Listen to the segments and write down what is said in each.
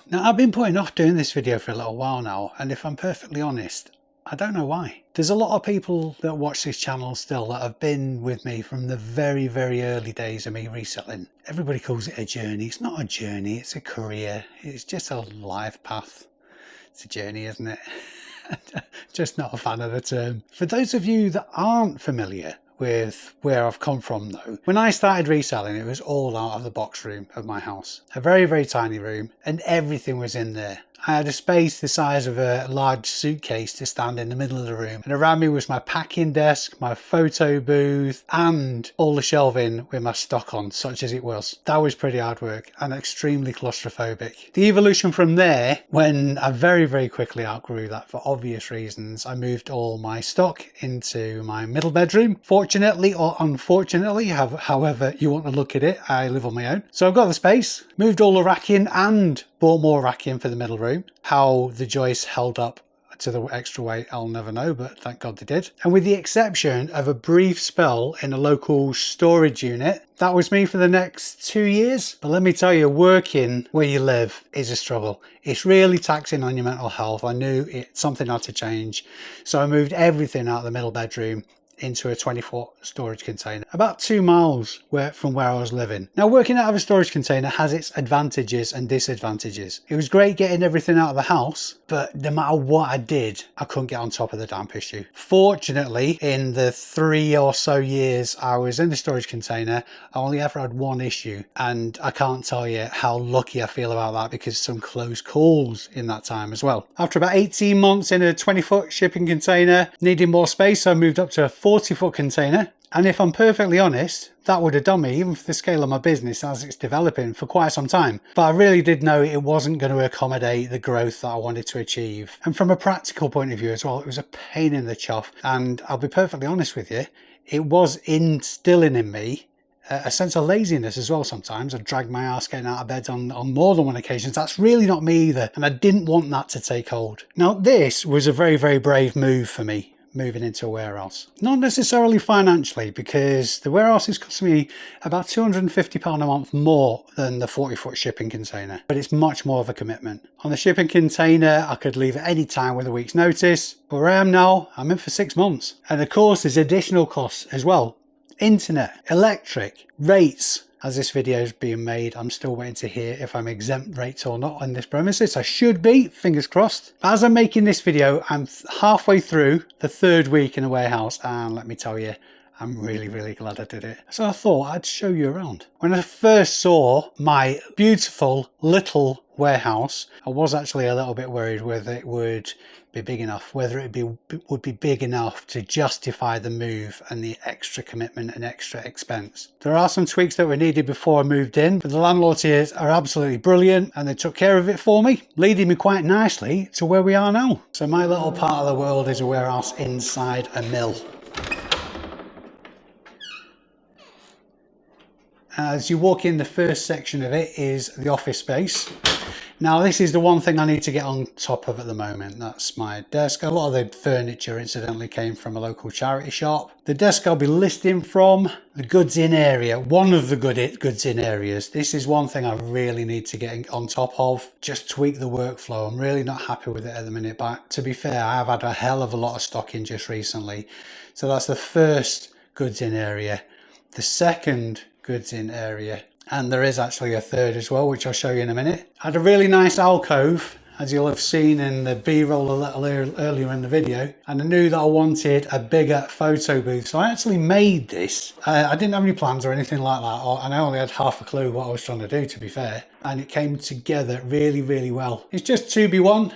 Now, I've been putting off doing this video for a little while now, and if I'm perfectly honest, I don't know why. There's a lot of people that watch this channel still that have been with me from the very, very early days of me reselling. Everybody calls it a journey. It's not a journey, it's a career. It's just a life path. It's a journey, isn't it? Just not a fan of the term. For those of you that aren't familiar with where I've come from though, when I started reselling, it was all out of the box room of my house. A very, very tiny room, and everything was in there. I had a space the size of a large suitcase to stand in the middle of the room, and around me was my packing desk, my photo booth, and all the shelving with my stock on, such as it was. That was pretty hard work and extremely claustrophobic. The evolution from there, when I very, very quickly outgrew that for obvious reasons, I moved all my stock into my middle bedroom. Fortunately or unfortunately, however you want to look at it, I live on my own. So I've got the space, moved all the racking and bought more racking for the middle room. How the joists held up to the extra weight, I'll never know, but thank God they did. And with the exception of a brief spell in a local storage unit, that was me for the next 2 years. But let me tell you, working where you live is a struggle. It's really taxing on your mental health. I knew something had to change. So I moved everything out of the middle bedroom into a 20-foot storage container about 2 miles from where I was living. Now, working out of a storage container has its advantages and disadvantages. It was great getting everything out of the house, but no matter what I did, I couldn't get on top of the damp issue. Fortunately, in the 3 or so years I was in the storage container, I only ever had one issue, and I can't tell you how lucky I feel about that, because some close calls in that time as well. After about 18 months in a 20-foot shipping container, needing more space, I moved up to a 40-foot container. And if I'm perfectly honest, that would have done me, even for the scale of my business as it's developing, for quite some time. But I really did know it wasn't going to accommodate the growth that I wanted to achieve. And from a practical point of view as well, it was a pain in the chuff. And I'll be perfectly honest with you, it was instilling in me a sense of laziness as well. Sometimes I dragged my ass getting out of bed on more than one occasion. That's really not me either. And I didn't want that to take hold. Now, this was a very, very brave move for me, moving into a warehouse. Not necessarily financially, because the warehouse is costing me about £250 a month more than the 40-foot shipping container, but it's much more of a commitment. On the shipping container, I could leave at any time with a week's notice, but where I am now, I'm in for 6 months. And of course, there's additional costs as well. Internet, electric, rates. As this video is being made, I'm still waiting to hear if I'm exempt rates or not on this premises. I should be, fingers crossed. As I'm making this video, I'm halfway through the 3rd week in a warehouse, and let me tell you, I'm really, really glad I did it. So I thought I'd show you around. When I first saw my beautiful little warehouse, I was actually a little bit worried whether it would be big enough, whether it would be big enough to justify the move and the extra commitment and extra expense. There are some tweaks that were needed before I moved in, but the landlords here are absolutely brilliant, and they took care of it for me, leading me quite nicely to where we are now. So my little part of the world is a warehouse inside a mill. As you walk in, the first section of it is the office space. Now, this is the one thing I need to get on top of at the moment. That's my desk. A lot of the furniture, incidentally, came from a local charity shop. The desk I'll be listing from, the goods in area, one of the goods in areas. This is one thing I really need to get on top of. Just tweak the workflow. I'm really not happy with it at the minute, but to be fair, I have had a hell of a lot of stock in just recently. So that's the first goods in area. The second goods in area, and there is actually a third as well, which I'll show you in a minute. I had a really nice alcove, as you'll have seen in the B-roll a little earlier in the video, and I knew that I wanted a bigger photo booth, so I actually made this. I didn't have any plans or anything like that, and I only had half a clue what I was trying to do, to be fair, and it came together really, really well. It's just 2x1,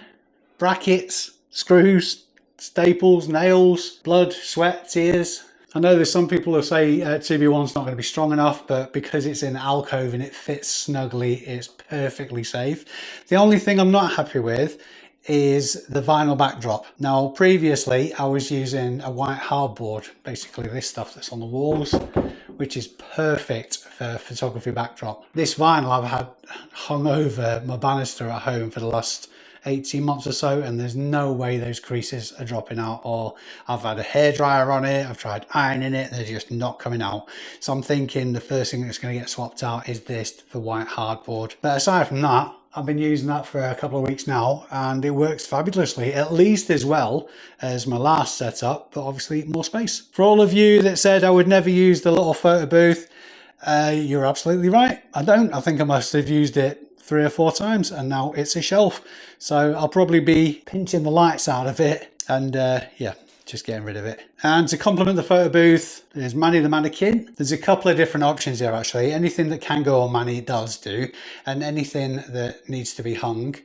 brackets, screws, staples, nails, blood, sweat, tears. I know there's some people who say 2x1's not going to be strong enough, but because it's in alcove and it fits snugly, it's perfectly safe. The only thing I'm not happy with is the vinyl backdrop. Now, previously I was using a white hardboard, basically this stuff that's on the walls, which is perfect for photography backdrop. This vinyl I've had hung over my banister at home for the last 18 months or so, and there's no way those creases are dropping out. Or I've had a hairdryer on it, I've tried ironing it, they're just not coming out. So I'm thinking the first thing that's going to get swapped out is this, the white hardboard. But aside from that, I've been using that for a couple of weeks now and it works fabulously, at least as well as my last setup, but obviously more space. For all of you that said I would never use the little photo booth, you're absolutely right. I don't. I think I must have used it 3 or 4 times and now it's a shelf. So I'll probably be pinching the lights out of it and yeah, just getting rid of it. And to complement the photo booth, there's Manny the mannequin. There's a couple of different options here actually. Anything that can go on Manny does do, and anything that needs to be hung,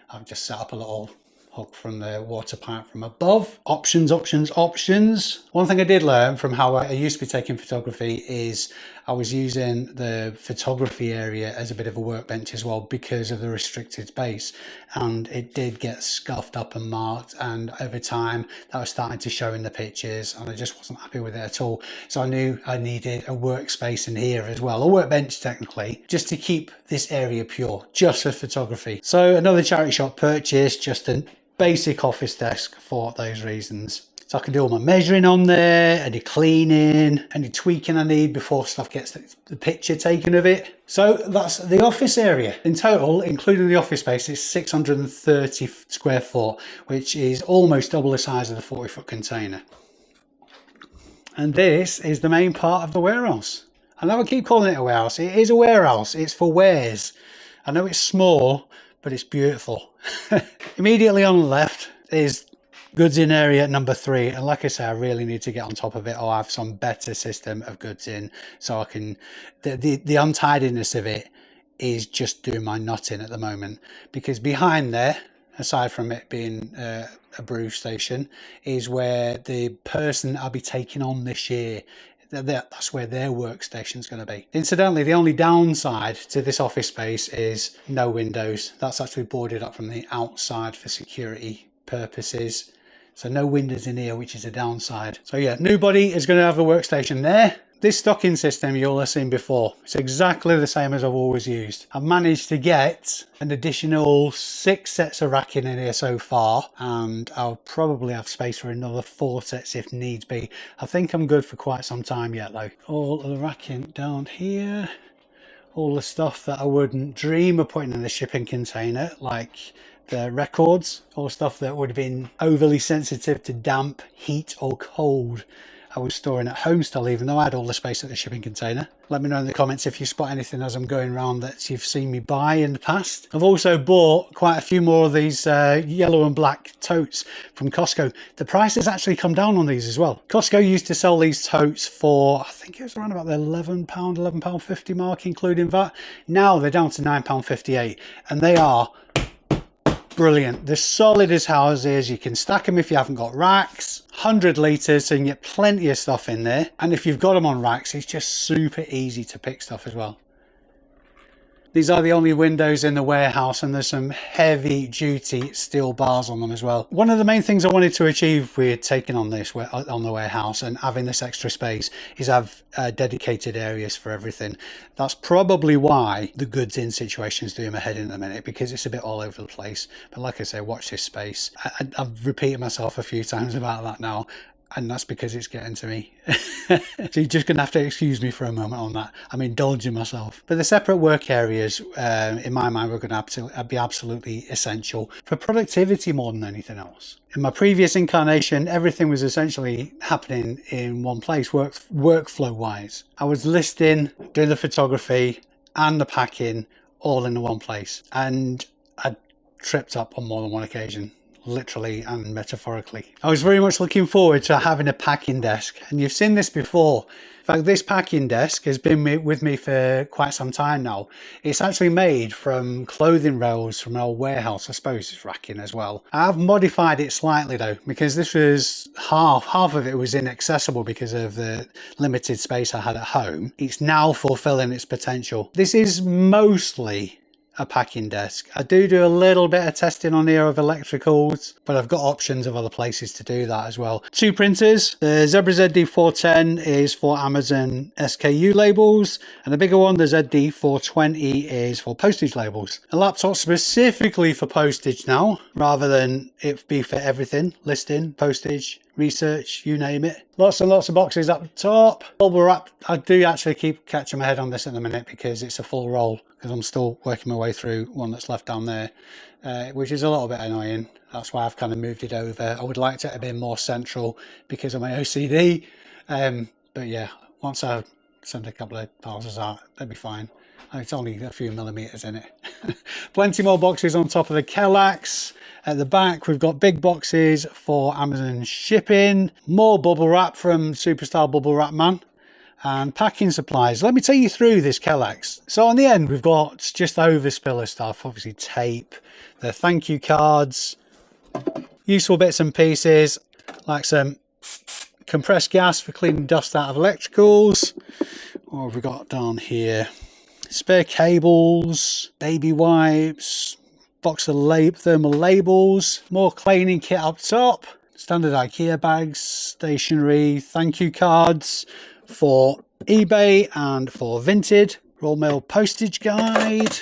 I've just set up a little hook from the water pipe from above. Options, options, options. One thing I did learn from how I used to be taking photography is I was using the photography area as a bit of a workbench as well because of the restricted space, and it did get scuffed up and marked, and over time that was starting to show in the pictures and I just wasn't happy with it at all. So I knew I needed a workspace in here as well, a workbench technically, just to keep this area pure, just for photography. So another charity shop purchase, just a basic office desk for those reasons. So I can do all my measuring on there, any cleaning, any tweaking I need before stuff gets the picture taken of it. So that's the office area. In total, including the office space, it's 630 square foot, which is almost double the size of the 40-foot container. And this is the main part of the warehouse. I know I keep calling it a warehouse. It is a warehouse. It's for wares. I know it's small, but it's beautiful. Immediately on the left is goods in area number 3, and like I say, I really need to get on top of it or have some better system of goods in, so I can the untidiness of it is just doing my knotting at the moment, because behind there, aside from it being a brew station, is where the person I'll be taking on this year, that's where their workstation's going to be. Incidentally, the only downside to this office space is no windows. That's actually boarded up from the outside for security purposes. So no windows in here, which is a downside. So yeah, nobody is going to have a workstation there. This stocking system you'll have seen before. It's exactly the same as I've always used. I've managed to get an additional 6 sets of racking in here so far, and I'll probably have space for another 4 sets if needs be. I think I'm good for quite some time yet though. All of the racking down here, all the stuff that I wouldn't dream of putting in the shipping container, like the records or stuff that would have been overly sensitive to damp, heat or cold, I was storing at home still, even though I had all the space at the shipping container. Let me know in the comments if you spot anything as I'm going around that you've seen me buy in the past. I've also bought quite a few more of these yellow and black totes from Costco. The price has actually come down on these as well. Costco used to sell these totes for, I think it was around about the £11.50 mark, including VAT. Now they're down to £9.58, and they are brilliant. They're solid as houses. You can stack them if you haven't got racks. 100 litres, so you can get plenty of stuff in there. And if you've got them on racks, it's just super easy to pick stuff as well. These are the only windows in the warehouse, and there's some heavy duty steel bars on them as well. One of the main things I wanted to achieve with taking on this on the warehouse and having this extra space is have dedicated areas for everything. That's probably why the goods in situation's doing my head in a minute, because it's a bit all over the place. But like I say, watch this space. I've repeated myself a few times about that now, and that's because it's getting to me. So you're just gonna have to excuse me for a moment on that. I'm indulging myself. But the separate work areas, in my mind, were gonna be absolutely essential for productivity more than anything else. In my previous incarnation, everything was essentially happening in one place, workflow wise. I was listing, doing the photography and the packing all in the one place, and I tripped up on more than one occasion, literally and metaphorically. I was very much looking forward to having a packing desk, and you've seen this before. In fact, this packing desk has been with me for quite some time now. It's actually made from clothing rails from an old warehouse. I suppose it's racking as well. I've modified it slightly though, because this was half of it was inaccessible because of the limited space I had at home. It's now fulfilling its potential. This is mostly a packing desk. I do a little bit of testing on here of electricals, but I've got options of other places to do that as well. 2 printers. The Zebra ZD410 is for Amazon SKU labels, and the bigger one, the ZD420, is for postage labels. A laptop specifically for postage now, rather than it be for everything, listing, postage, research, you name it. Lots and lots of boxes up the top. Bubble wrap, I do actually keep catching my head on this at the minute because it's a full roll, because I'm still working my way through one that's left down there, which is a little bit annoying. That's why I've kind of moved it over. I would like to have been more central because of my OCD. But yeah, once I send a couple of parcels out, that'd be fine. It's only a few millimeters in it. Plenty more boxes on top of the Kallax. At the back, we've got big boxes for Amazon shipping. More bubble wrap from Superstar Bubble Wrap Man. And packing supplies. Let me take you through this Kallax. So on the end, we've got just overspiller stuff. Obviously tape, the thank you cards, useful bits and pieces, like some compressed gas for cleaning dust out of electricals. What have we got down here? Spare cables, baby wipes, box of thermal labels, more cleaning kit up top, standard IKEA bags, stationery, thank you cards for eBay and for Vinted, roll mail postage guide.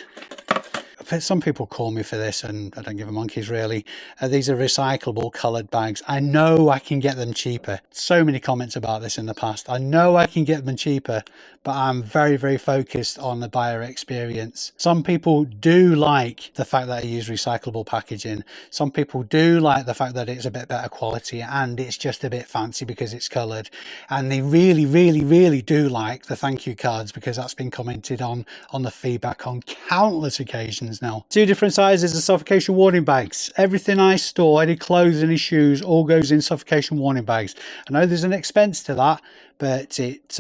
Some people call me for this and I don't give a monkey's really. These are recyclable coloured bags. I know I can get them cheaper. So many comments about this in the past. I know I can get them cheaper, but I'm very, very focused on the buyer experience. Some people do like the fact that I use recyclable packaging. Some people do like the fact that it's a bit better quality and it's just a bit fancy because it's coloured. And they really, really, really do like the thank you cards because that's been commented on the feedback on countless occasions now. 2 different sizes of suffocation warning bags. Everything I store, any clothes, any shoes, all goes in suffocation warning bags. I know there's an expense to that, but it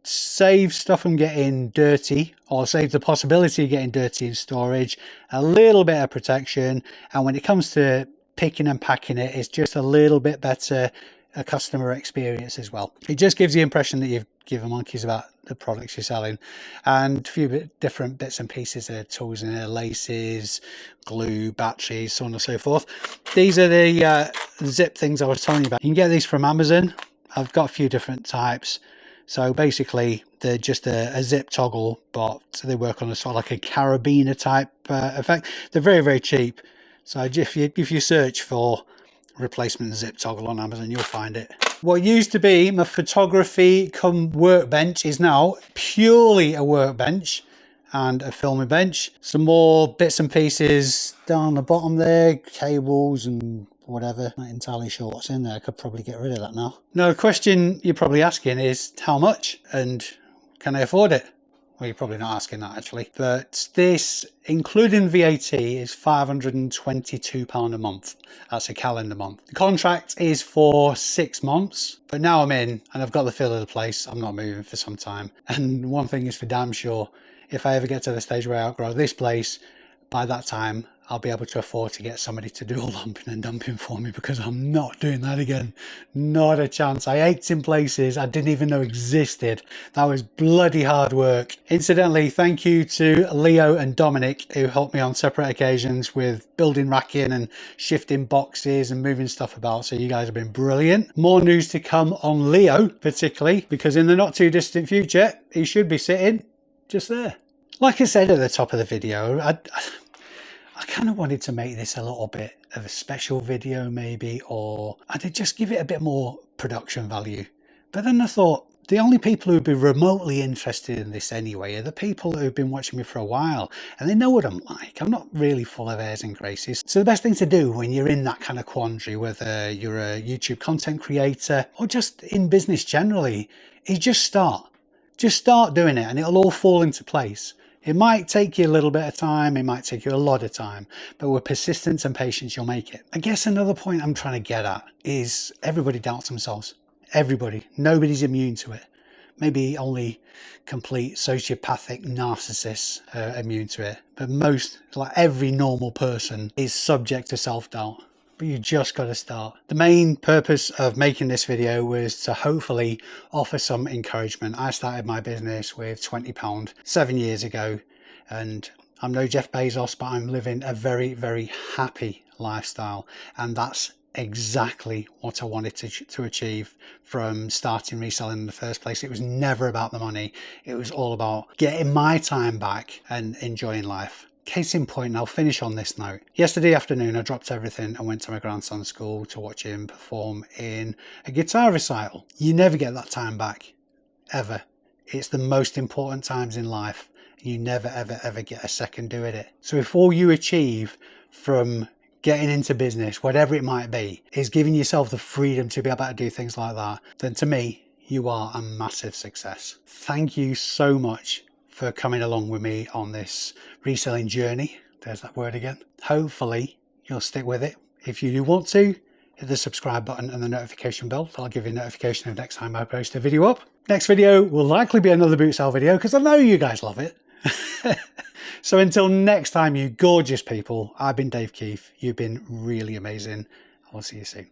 saves stuff from getting dirty, or saves the possibility of getting dirty in storage, a little bit of protection, and when it comes to picking and packing it, it's just a little bit better a customer experience as well. It just gives the impression that you've given monkeys about the products you're selling. And a few different bits and pieces of tools in there, laces, glue, batteries, so on and so forth. These are the zip things I was telling you about. You can get these from Amazon. I've got a few different types. So basically they're just a zip toggle, but they work on a sort of like a carabiner type effect. They're very, very cheap. So if you search for replacement zip toggle on Amazon, you'll find it. What used to be my photography come workbench is now purely a workbench and a filming bench. Some more bits and pieces down the bottom there, cables and whatever. Not entirely sure what's in there. I could probably get rid of that now. Now the question you're probably asking is how much and can I afford it? Well, you're probably not asking that actually, but this, including VAT, is £522 a month. That's a calendar month. The contract is for 6 months, but now I'm in and I've got the feel of the place. I'm not moving for some time. And one thing is for damn sure, if I ever get to the stage where I outgrow this place, by that time, I'll be able to afford to get somebody to do all lumping and dumping for me, because I'm not doing that again. Not a chance. I ached in places I didn't even know existed. That was bloody hard work. Incidentally, thank you to Leo and Dominic, who helped me on separate occasions with building racking and shifting boxes and moving stuff about. So you guys have been brilliant. More news to come on Leo, particularly, because in the not too distant future, he should be sitting just there. Like I said at the top of the video, I kind of wanted to make this a little bit of a special video maybe, or I'd just give it a bit more production value. But then I thought, the only people who'd be remotely interested in this anyway are the people who've been watching me for a while, and they know what I'm like. I'm not really full of airs and graces. So the best thing to do when you're in that kind of quandary, whether you're a YouTube content creator or just in business generally, is just start. Just start doing it and it'll all fall into place. It might take you a little bit of time, it might take you a lot of time, but with persistence and patience, you'll make it. I guess another point I'm trying to get at is everybody doubts themselves. Everybody. Nobody's immune to it. Maybe only complete sociopathic narcissists are immune to it. But most, like every normal person, is subject to self-doubt. But you just got to start. The main purpose of making this video was to hopefully offer some encouragement. I started my business with £20 7 years ago, and I'm no Jeff Bezos, but I'm living a very, very happy lifestyle, and that's exactly what I wanted to achieve from starting reselling in the first place. It was never about the money. It was all about getting my time back and enjoying life. Case in point, and I'll finish on this note. Yesterday afternoon, I dropped everything and went to my grandson's school to watch him perform in a guitar recital. You never get that time back, ever. It's the most important times in life. You never, ever, ever get a second doing it. So if all you achieve from getting into business, whatever it might be, is giving yourself the freedom to be able to do things like that, then to me, you are a massive success. Thank you so much for coming along with me on this reselling journey. There's that word again. Hopefully you'll stick with it. If you do want to, hit the subscribe button and the notification bell. That'll give you a notification of next time I post a video up. Next video will likely be another boot sale video because I know you guys love it. So until next time, you gorgeous people, I've been Dave Keeffe. You've been really amazing. I'll see you soon.